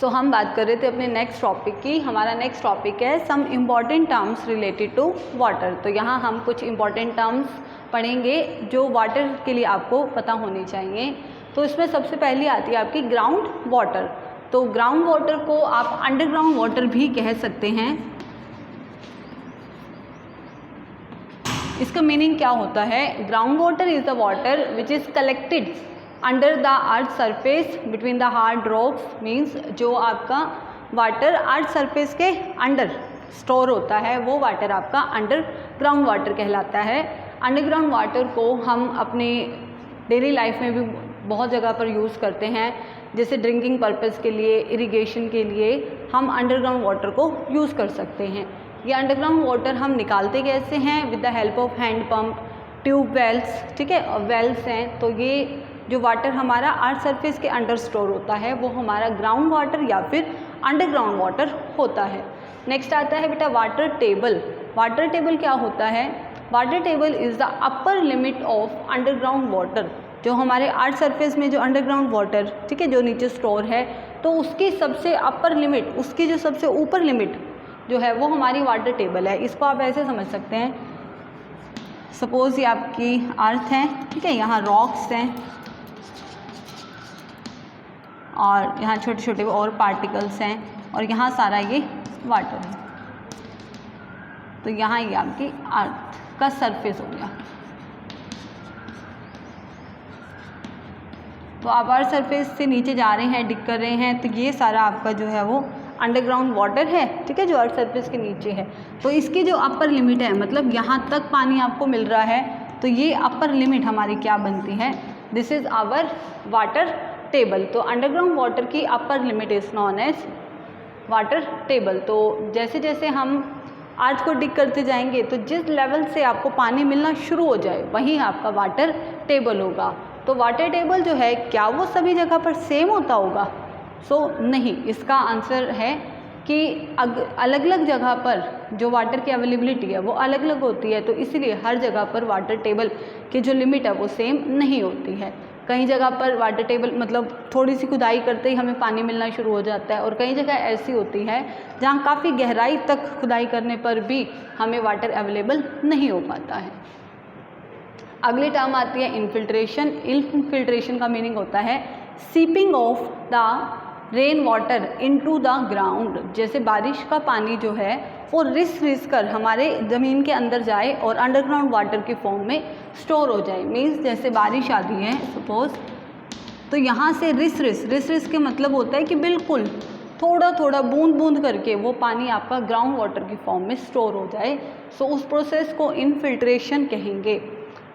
सो हम बात कर रहे थे अपने नेक्स्ट टॉपिक की। हमारा नेक्स्ट टॉपिक है some important terms related to water. तो यहाँ हम कुछ इम्पॉर्टेंट टर्म्स पढ़ेंगे जो वाटर के लिए आपको पता होनी चाहिए। तो इसमें सबसे पहली आती है आपकी ग्राउंड वाटर। तो ग्राउंड वाटर को आप अंडरग्राउंड वाटर भी कह सकते हैं। इसका मीनिंग क्या होता है? Ground water is the water which is collected under the earth surface between the hard rocks. Means जो आपका वाटर अर्थ सरफेस के अंडर स्टोर होता है वो वाटर आपका अंडरग्राउंड वाटर कहलाता है। अंडरग्राउंड वाटर को हम अपने डेली लाइफ में भी बहुत जगह पर यूज़ करते हैं, जैसे ड्रिंकिंग पर्पज़ के लिए, इरिगेशन के लिए हम अंडरग्राउंड वाटर को यूज़ कर सकते हैं। ये अंडरग्राउंड वाटर हम निकालते कैसे हैं? With the help of hand pump, tube wells, ठीक है, और वेल्स हैं। तो ये जो वाटर हमारा अर्थ सरफेस के अंडर स्टोर होता है वो हमारा ग्राउंड वाटर या फिर अंडरग्राउंड वाटर होता है। नेक्स्ट आता है बेटा वाटर टेबल। वाटर टेबल क्या होता है? Water table is the upper limit of underground water. जो हमारे अर्थ सरफेस में जो अंडरग्राउंड वाटर, ठीक है, जो नीचे स्टोर है, तो उसकी सबसे अपर लिमिट, उसकी जो सबसे ऊपर लिमिट जो है वो हमारी वाटर टेबल है। इसको आप ऐसे समझ सकते हैं, सपोज़ ये आपकी अर्थ है, ठीक है, यहाँ रॉक्स हैं और यहाँ छोटे छोटे और पार्टिकल्स हैं और यहाँ सारा ये वाटर है। तो यहाँ ये आपकी अर्थ का सरफेस हो गया। तो आप अर्थ सरफेस से नीचे जा रहे हैं, डिग कर रहे हैं, तो ये सारा आपका जो है वो अंडरग्राउंड वाटर है, ठीक है, जो अर्थ सरफेस के नीचे है। तो इसकी जो अपर लिमिट है, मतलब यहाँ तक पानी आपको मिल रहा है, तो ये अपर लिमिट हमारी क्या बनती है? This is our water table. तो अंडरग्राउंड वाटर की upper limit is known as water table. तो जैसे जैसे हम अर्थ को डिग करते जाएंगे तो जिस लेवल से आपको पानी मिलना शुरू हो जाए वहीं आपका वाटर टेबल होगा। तो वाटर टेबल जो है क्या वो सभी जगह पर सेम होता होगा? नहीं, इसका आंसर है कि अलग अलग जगह पर जो वाटर की अवेलेबिलिटी है वो अलग अलग होती है। तो इसलिए हर जगह पर वाटर टेबल की जो लिमिट है वो सेम नहीं होती है। कई जगह पर वाटर टेबल मतलब थोड़ी सी खुदाई करते ही हमें पानी मिलना शुरू हो जाता है, और कई जगह ऐसी होती है जहाँ काफ़ी गहराई तक खुदाई करने पर भी हमें वाटर अवेलेबल नहीं हो पाता है। अगली टर्म आती है इनफिल्ट्रेशन। इनफिल्ट्रेशन का मीनिंग होता है seeping of the rain water into the ground. जैसे बारिश का पानी जो है वो रिस कर हमारे ज़मीन के अंदर जाए और अंडरग्राउंड वाटर के फॉर्म में स्टोर हो जाए। मीन्स जैसे बारिश आती है सपोज, तो यहाँ से रिस के मतलब होता है कि बिल्कुल थोड़ा थोड़ा बूंद बूंद करके वो पानी आपका ग्राउंड वाटर की फॉर्म में स्टोर हो जाए। उस प्रोसेस को इनफिल्ट्रेशन कहेंगे।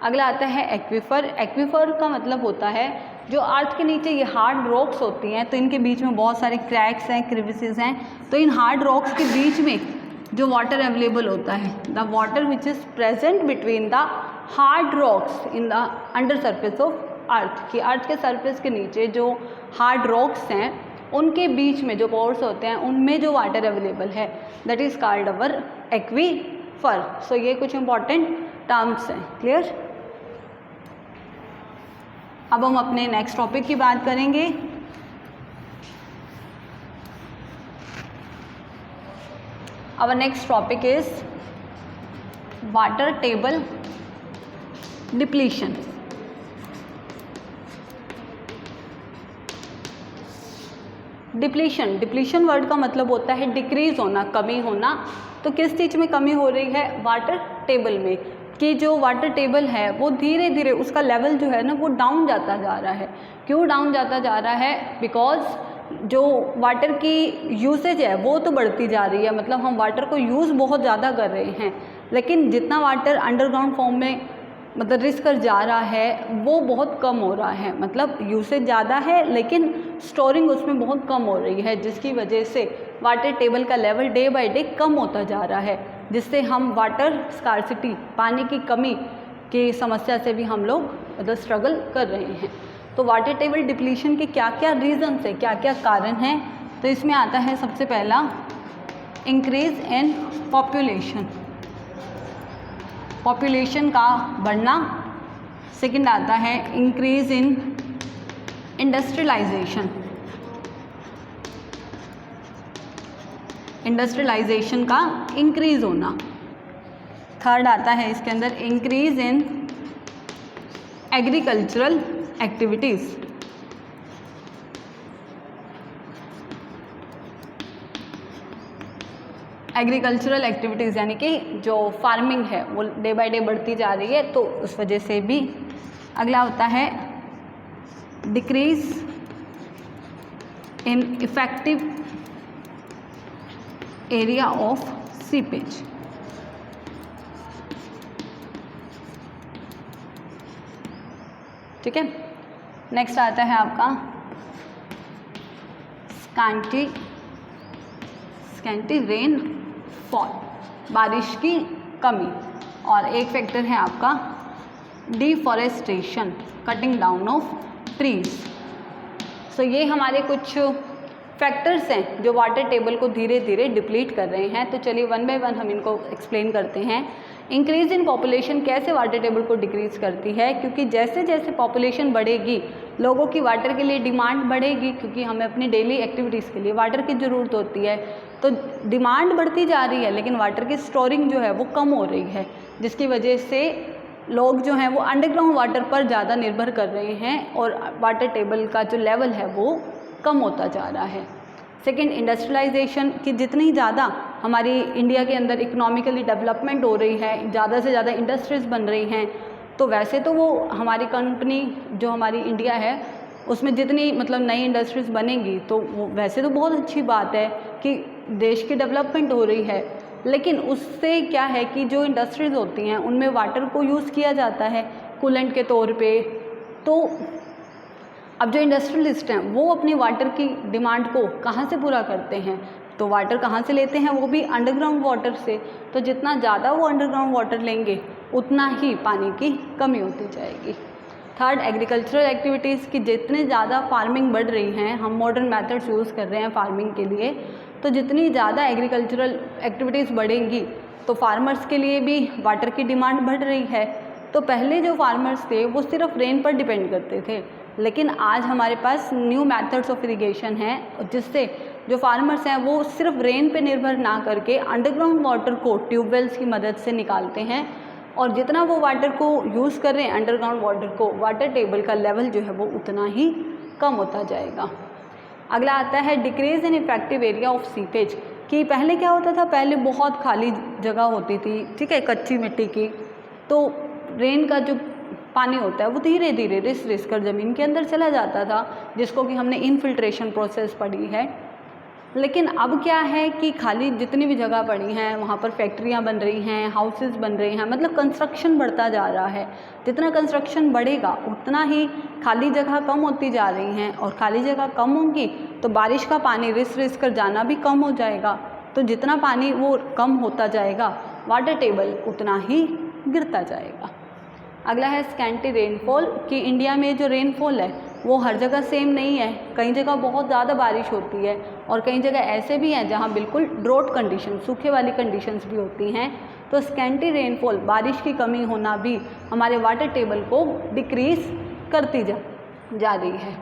अगला आता है एक्वीफर। एक्वीफर का मतलब होता है जो अर्थ के नीचे ये हार्ड रॉक्स होती हैं, तो इनके बीच में बहुत सारे क्रैक्स हैं, क्रिविसेस हैं। तो इन हार्ड रॉक्स के बीच में जो वाटर अवेलेबल होता है, the water which is present between the hard rocks in the under surface of earth, कि अर्थ के सरफेस के नीचे जो हार्ड रॉक्स हैं उनके बीच में जो पोर्स होते हैं उनमें जो वाटर अवेलेबल है that is called our aquifer. ये कुछ इंपॉर्टेंट टर्म्स हैं। क्लियर? अब हम अपने नेक्स्ट टॉपिक की बात करेंगे। Our next topic is water table depletion. Depletion word का मतलब होता है डिक्रीज होना, कमी होना। तो किस चीज़ में कमी हो रही है? वाटर टेबल में, कि जो वाटर टेबल है वो धीरे धीरे उसका लेवल जो है ना वो डाउन जाता जा रहा है। क्यों डाउन जाता जा रहा है? बिकॉज जो वाटर की यूसेज है वो तो बढ़ती जा रही है, मतलब हम वाटर को यूज़ बहुत ज़्यादा कर रहे हैं, लेकिन जितना वाटर अंडरग्राउंड फॉर्म में मतलब रिस कर जा रहा है वो बहुत कम हो रहा है। मतलब यूसेज ज़्यादा है लेकिन स्टोरिंग उसमें बहुत कम हो रही है, जिसकी वजह से वाटर टेबल का लेवल डे बाय डे कम होता जा रहा है, जिससे हम वाटर स्कार्सिटी, पानी की कमी की समस्या से भी हम लोग मतलब स्ट्रगल कर रहे हैं। तो वाटर टेबल डिप्लीशन के क्या क्या रीज़न्स है, क्या क्या कारण हैं? तो इसमें आता है सबसे पहला इंक्रीज इन पॉपुलेशन, पॉपुलेशन का बढ़ना। सेकंड आता है इंक्रीज इन इंडस्ट्रियलाइजेशन, इंडस्ट्रियलाइजेशन का इंक्रीज होना। थर्ड आता है इसके अंदर increase in agricultural activities. Agricultural activities यानी कि जो फार्मिंग है वो डे बाय डे बढ़ती जा रही है, तो उस वजह से भी। अगला होता है decrease in effective area of seepage. ठीक है, नेक्स्ट आता है आपका स्कैंटी रेन फॉल, बारिश की कमी। और एक फैक्टर है आपका deforestation, cutting down of trees. So ये हमारे कुछ फैक्टर्स हैं जो वाटर टेबल को धीरे धीरे डिप्लीट कर रहे हैं। तो चलिए वन बाय वन हम इनको एक्सप्लेन करते हैं। इंक्रीज इन पॉपुलेशन कैसे वाटर टेबल को डिक्रीज़ करती है, क्योंकि जैसे जैसे पॉपुलेशन बढ़ेगी लोगों की वाटर के लिए डिमांड बढ़ेगी, क्योंकि हमें अपनी डेली एक्टिविटीज़ के लिए वाटर की ज़रूरत होती है। तो डिमांड बढ़ती जा रही है लेकिन वाटर की स्टोरिंग जो है वो कम हो रही है, जिसकी वजह से लोग जो हैं वो अंडरग्राउंड वाटर पर ज़्यादा निर्भर कर रहे हैं और वाटर टेबल का जो लेवल है वो कम होता जा रहा है। सेकेंड, इंडस्ट्रियलाइजेशन की जितनी ज़्यादा हमारी इंडिया के अंदर इकोनॉमिकली डेवलपमेंट हो रही है, ज़्यादा से ज़्यादा इंडस्ट्रीज़ बन रही हैं, तो वैसे तो वो हमारी कंट्री जो हमारी इंडिया है उसमें जितनी मतलब नई इंडस्ट्रीज़ बनेंगी तो वो वैसे तो बहुत अच्छी बात है कि देश की डेवलपमेंट हो रही है। लेकिन उससे क्या है कि जो इंडस्ट्रीज़ होती हैं उनमें वाटर को यूज़ किया जाता है कूलेंट के तौर पे। तो अब जो इंडस्ट्रियलिस्ट हैं वो अपनी वाटर की डिमांड को कहाँ से पूरा करते हैं, तो वाटर कहाँ से लेते हैं, वो भी अंडरग्राउंड वाटर से। तो जितना ज़्यादा वो अंडरग्राउंड वाटर लेंगे उतना ही पानी की कमी होती जाएगी। थर्ड, एग्रीकल्चरल एक्टिविटीज़ की जितने ज़्यादा फार्मिंग बढ़ रही हैं, हम मॉडर्न मेथड्स यूज़ कर रहे हैं फार्मिंग के लिए, तो जितनी ज़्यादा एग्रीकल्चरल एक्टिविटीज़ बढ़ेंगी तो फार्मर्स के लिए भी वाटर की डिमांड बढ़ रही है। तो पहले जो फार्मर्स थे वो सिर्फ रेन पर डिपेंड करते थे, लेकिन आज हमारे पास न्यू मेथड्स ऑफ इरिगेशन हैं जिससे जो फार्मर्स हैं वो सिर्फ रेन पे निर्भर ना करके अंडरग्राउंड वाटर को ट्यूबवेल्स की मदद से निकालते हैं, और जितना वो वाटर को यूज़ कर रहे हैं अंडरग्राउंड वाटर को, वाटर टेबल का लेवल जो है वो उतना ही कम होता जाएगा। अगला आता है decrease in effective area of seepage, कि पहले क्या होता था, पहले बहुत खाली जगह होती थी, ठीक है, कच्ची मिट्टी की, तो रेन का जो पानी होता है वो धीरे धीरे रिस कर ज़मीन के अंदर चला जाता था, जिसको कि हमने इनफिल्ट्रेशन प्रोसेस पढ़ी है। लेकिन अब क्या है कि खाली जितनी भी जगह पड़ी हैं वहाँ पर फैक्ट्रियाँ बन रही हैं, हाउसेस बन रहे हैं, मतलब कंस्ट्रक्शन बढ़ता जा रहा है। जितना कंस्ट्रक्शन बढ़ेगा उतना ही खाली जगह कम होती जा रही हैं, और खाली जगह कम होंगी तो बारिश का पानी रिस कर जाना भी कम हो जाएगा। तो जितना पानी वो कम होता जाएगा वाटर टेबल उतना ही गिरता जाएगा। अगला है स्कैंटी रेनफॉल, कि इंडिया में जो रेनफॉल है वो हर जगह सेम नहीं है, कई जगह बहुत ज़्यादा बारिश होती है और कई जगह ऐसे भी हैं जहाँ बिल्कुल ड्रॉट कंडीशन, सूखे वाली कंडीशंस भी होती हैं। तो स्कैंटी रेनफॉल, बारिश की कमी होना भी हमारे वाटर टेबल को डिक्रीज़ करती जा रही है।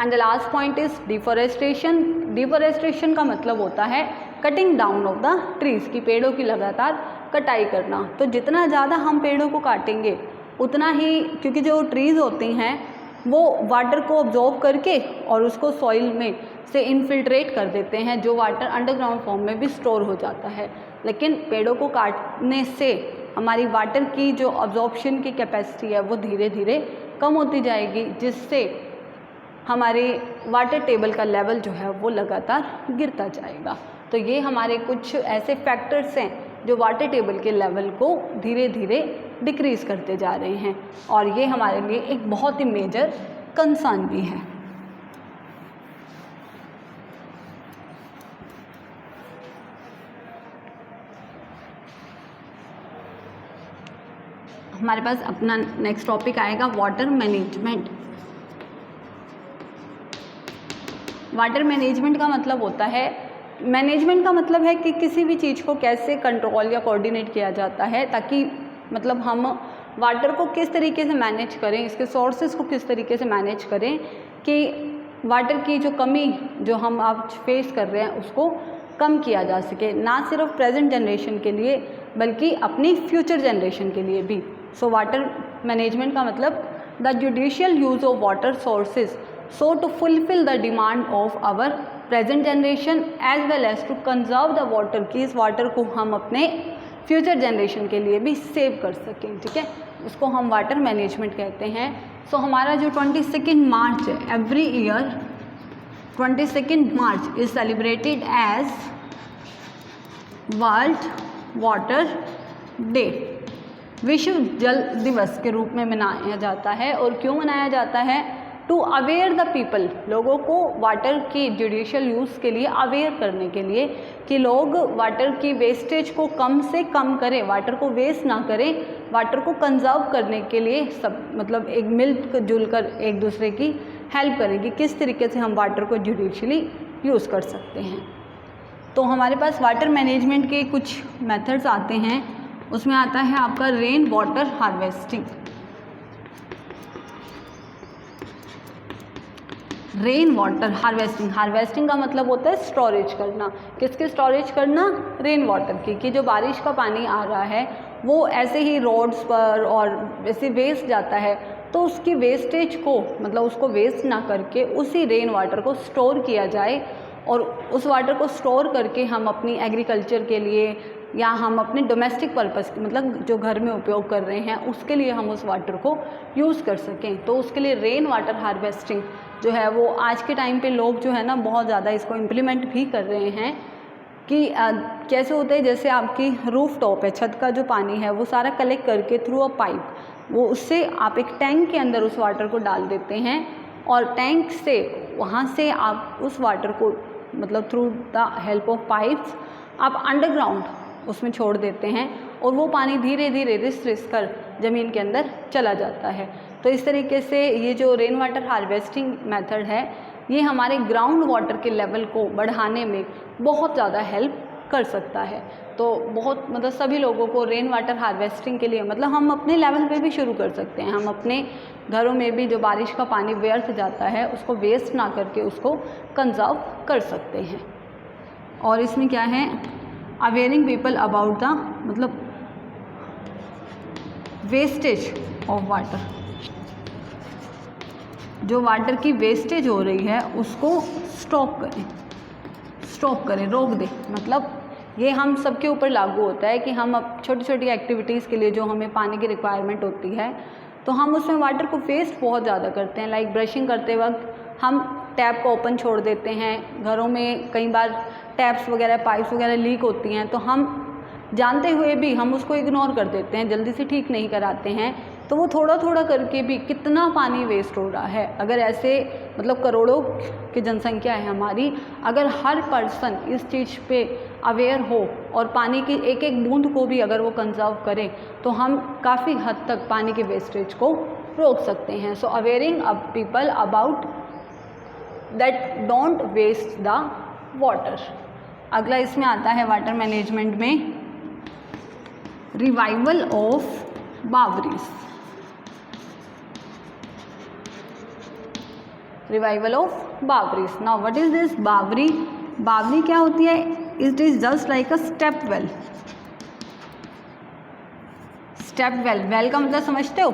And the last point is deforestation. Deforestation का मतलब होता है cutting down of the trees, की पेड़ों की लगातार कटाई करना। तो जितना ज़्यादा हम पेड़ों को काटेंगे उतना ही, क्योंकि जो ट्रीज़ होती हैं वो वाटर को ऑब्जॉर्व करके और उसको सॉइल में से इनफिल्ट्रेट कर देते हैं, जो वाटर अंडरग्राउंड फॉर्म में भी स्टोर हो जाता है। लेकिन पेड़ों को काटने से हमारी वाटर की जो ऑब्जॉर्प्शन की कैपेसिटी है वो धीरे धीरे कम होती जाएगी, जिससे हमारे वाटर टेबल का लेवल जो है वो लगातार गिरता जाएगा। तो ये हमारे कुछ ऐसे फैक्टर्स हैं जो वाटर टेबल के लेवल को धीरे धीरे डिक्रीज़ करते जा रहे हैं, और ये हमारे लिए एक बहुत ही मेजर कंसर्न भी है। हमारे पास अपना नेक्स्ट टॉपिक आएगा वाटर मैनेजमेंट। वाटर मैनेजमेंट का मतलब होता है, मैनेजमेंट का मतलब है कि किसी भी चीज़ को कैसे कंट्रोल या कोऑर्डिनेट किया जाता है, ताकि मतलब हम वाटर को किस तरीके से मैनेज करें, इसके सोर्सेज को किस तरीके से मैनेज करें कि वाटर की जो कमी जो हम आज फेस कर रहे हैं उसको कम किया जा सके, ना सिर्फ प्रेजेंट जनरेशन के लिए बल्कि अपनी फ्यूचर जनरेशन के लिए भी। सो वाटर मैनेजमेंट का मतलब the judicial use of water sources so to fulfil the demand of our present generation as well as to conserve the water, कि इस वाटर को हम अपने फ्यूचर जनरेशन के लिए भी सेव कर सकें। ठीक है, उसको हम वाटर मैनेजमेंट कहते हैं। सो हमारा जो 22 मार्च है, every year 22 March is celebrated as world water day, विश्व जल दिवस के रूप में मनाया जाता है। और क्यों मनाया जाता है? टू अवेयर द पीपल, लोगों को वाटर की जुडिशियल यूज़ के लिए अवेयर करने के लिए कि लोग वाटर की वेस्टेज को कम से कम करें, वाटर को वेस्ट ना करें, वाटर को कंजर्व करने के लिए सब मतलब एक मिलजुल कर एक दूसरे की हेल्प करें कि किस तरीके से हम वाटर को जुडिशियली यूज़ कर सकते हैं। तो हमारे पास वाटर मैनेजमेंट के कुछ मेथड्स आते हैं, उसमें आता है आपका rain water harvesting. Rain water harvesting, harvesting का मतलब होता है स्टोरेज करना। किसके स्टोरेज करना? रेन वाटर की, कि जो बारिश का पानी आ रहा है वो ऐसे ही रोड्स पर और वैसे वेस्ट जाता है, तो उसकी वेस्टेज को मतलब उसको वेस्ट ना करके उसी रेन वाटर को स्टोर किया जाए और उस वाटर को स्टोर करके हम अपनी एग्रीकल्चर के लिए या हम अपने डोमेस्टिक पर्पस मतलब जो घर में उपयोग कर रहे हैं उसके लिए हम उस वाटर को यूज़ कर सकें। तो उसके लिए रेन वाटर हार्वेस्टिंग जो है वो आज के टाइम पे लोग जो है ना बहुत ज़्यादा इसको इम्प्लीमेंट भी कर रहे हैं। कि कैसे होता है, जैसे आपकी रूफ टॉप है, छत का जो पानी है वो सारा कलेक्ट करके थ्रू अ पाइप, वो उससे आप एक टैंक के अंदर उस वाटर को डाल देते हैं और टैंक से वहाँ से आप उस वाटर को मतलब through the help of pipes आप अंडरग्राउंड उसमें छोड़ देते हैं और वो पानी धीरे धीरे रिस कर ज़मीन के अंदर चला जाता है। तो इस तरीके से ये जो रेन वाटर हार्वेस्टिंग मेथड है ये हमारे ग्राउंड वाटर के लेवल को बढ़ाने में बहुत ज़्यादा हेल्प कर सकता है। तो बहुत मतलब सभी लोगों को रेन वाटर हार्वेस्टिंग के लिए मतलब हम अपने लेवल पे भी शुरू कर सकते हैं। हम अपने घरों में भी जो बारिश का पानी व्यर्थ जाता है उसको वेस्ट ना करके उसको कंजर्व कर सकते हैं। और इसमें क्या है, अवेयरिंग पीपल अबाउट द मतलब वेस्टेज ऑफ वाटर, जो वाटर की वेस्टेज हो रही है उसको स्टॉप करें, रोक दें। मतलब ये हम सबके ऊपर लागू होता है कि हम अब छोटी छोटी एक्टिविटीज़ के लिए जो हमें पानी की रिक्वायरमेंट होती है तो हम उसमें वाटर को वेस्ट बहुत ज़्यादा करते हैं। लाइक ब्रशिंग करते वक्त हम टैप को ओपन छोड़ देते हैं, घरों में कई बार टैप्स वगैरह पाइप्स वगैरह लीक होती हैं तो हम जानते हुए भी हम उसको इग्नोर कर देते हैं, जल्दी से ठीक नहीं कराते हैं। तो वो थोड़ा थोड़ा करके भी कितना पानी वेस्ट हो रहा है। अगर ऐसे मतलब करोड़ों की जनसंख्या है हमारी, अगर हर पर्सन इस चीज़ पे अवेयर हो और पानी की एक एक बूंद को भी अगर वो कंजर्व करें तो हम काफ़ी हद तक पानी के वेस्टेज को रोक सकते हैं। So awaring people about that don't waste the water. अगला इसमें आता है वाटर मैनेजमेंट में revival of bawris. Revival of bawris. Now what is this bawri? बावरी क्या होती है? It is just like a step well. Step well, well का मतलब समझते हो?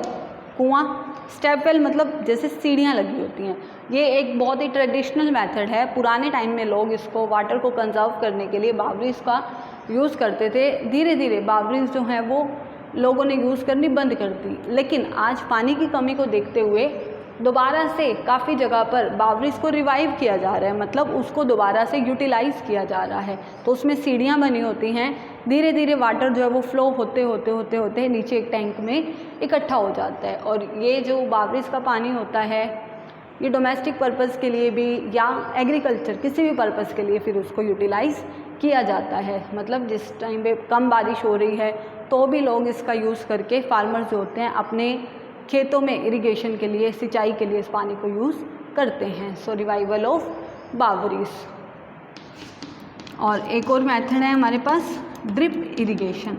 कुआं। स्टेप वेल मतलब जैसे सीढ़ियाँ लगी होती हैं। ये एक बहुत ही ट्रेडिशनल मेथड है। पुराने टाइम में लोग इसको वाटर को कंजर्व करने के लिए बावरीज का यूज़ करते थे। धीरे धीरे बावरीज जो हैं वो लोगों ने यूज़ करनी बंद कर दी, लेकिन आज पानी की कमी को देखते हुए दोबारा से काफ़ी जगह पर बावरीज को रिवाइव किया जा रहा है, मतलब उसको दोबारा से यूटिलाइज़ किया जा रहा है। तो उसमें सीढ़ियाँ बनी होती हैं, धीरे धीरे वाटर जो है वो फ्लो होते होते नीचे एक टैंक में इकट्ठा हो जाता है। और ये जो बावरीज का पानी होता है ये डोमेस्टिक पर्पज़ के लिए भी या एग्रीकल्चर किसी भी पर्पज़ के लिए फिर उसको यूटिलाइज़ किया जाता है। मतलब जिस टाइम पे कम बारिश हो रही है तो भी लोग इसका यूज़ करके फार्मर्स जो होते हैं अपने खेतों में इरिगेशन के लिए, सिंचाई के लिए इस पानी को यूज़ करते हैं। सो रिवाइवल ऑफ बावरीज। और एक और मेथड है हमारे पास ड्रिप इरिगेशन।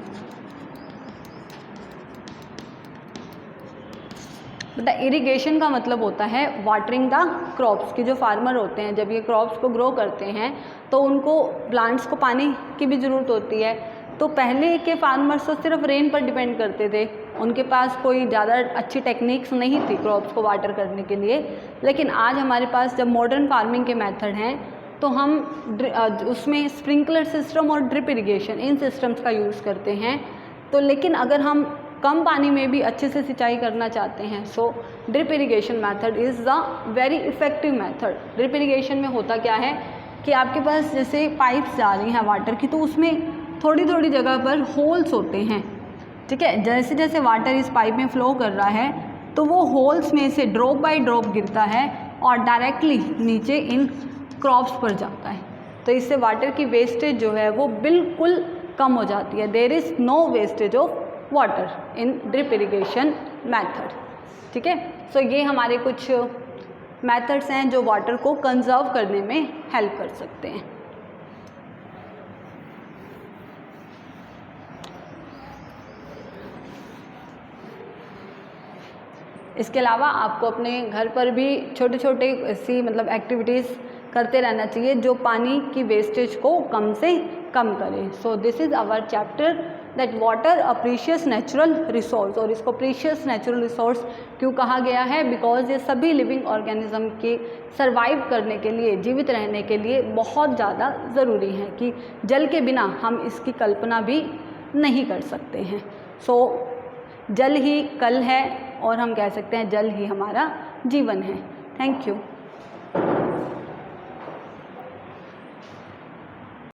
बेटा इरिगेशन का मतलब होता है वाटरिंग द क्रॉप्स, कि जो फार्मर होते हैं जब ये क्रॉप्स को ग्रो करते हैं तो उनको प्लांट्स को पानी की भी ज़रूरत होती है। तो पहले के फार्मर्स तो सिर्फ रेन पर डिपेंड करते थे, उनके पास कोई ज़्यादा अच्छी टेक्निक्स नहीं थी क्रॉप्स को वाटर करने के लिए। लेकिन आज हमारे पास जब मॉडर्न फार्मिंग के मेथड हैं तो हम उसमें स्प्रिंकलर सिस्टम और ड्रिप इरिगेशन इन सिस्टम्स का यूज़ करते हैं। तो लेकिन अगर हम कम पानी में भी अच्छे से सिंचाई करना चाहते हैं so drip irrigation method is the very effective method. Drip irrigation में होता क्या है कि आपके पास जैसे पाइप्स जा रही हैं वाटर की, तो उसमें थोड़ी थोड़ी जगह पर होल्स होते हैं, ठीक है। जैसे जैसे वाटर इस पाइप में फ़्लो कर रहा है तो वो होल्स में से ड्रॉप बाय ड्रॉप गिरता है और डायरेक्टली नीचे इन क्रॉप्स पर जाता है। तो इससे वाटर की वेस्टेज जो है वो बिल्कुल कम हो जाती है। There is no wastage of water in drip irrigation method, ठीक है। सो ये हमारे कुछ मेथड्स हैं जो वाटर को कंजर्व करने में हेल्प कर सकते हैं। इसके अलावा आपको अपने घर पर भी छोटे छोटे ऐसी मतलब एक्टिविटीज़ करते रहना चाहिए जो पानी की वेस्टेज को कम से कम करें। So this is our chapter that water a precious natural resource. और इसको प्रीशियस नेचुरल रिसोर्स क्यों कहा गया है? बिकॉज ये सभी लिविंग ऑर्गेनिज्म के सर्वाइव करने के लिए, जीवित रहने के लिए बहुत ज़्यादा ज़रूरी है कि जल के बिना हम इसकी कल्पना भी नहीं कर सकते हैं। सो जल ही कल है और हम कह सकते हैं जल ही हमारा जीवन है। Thank you.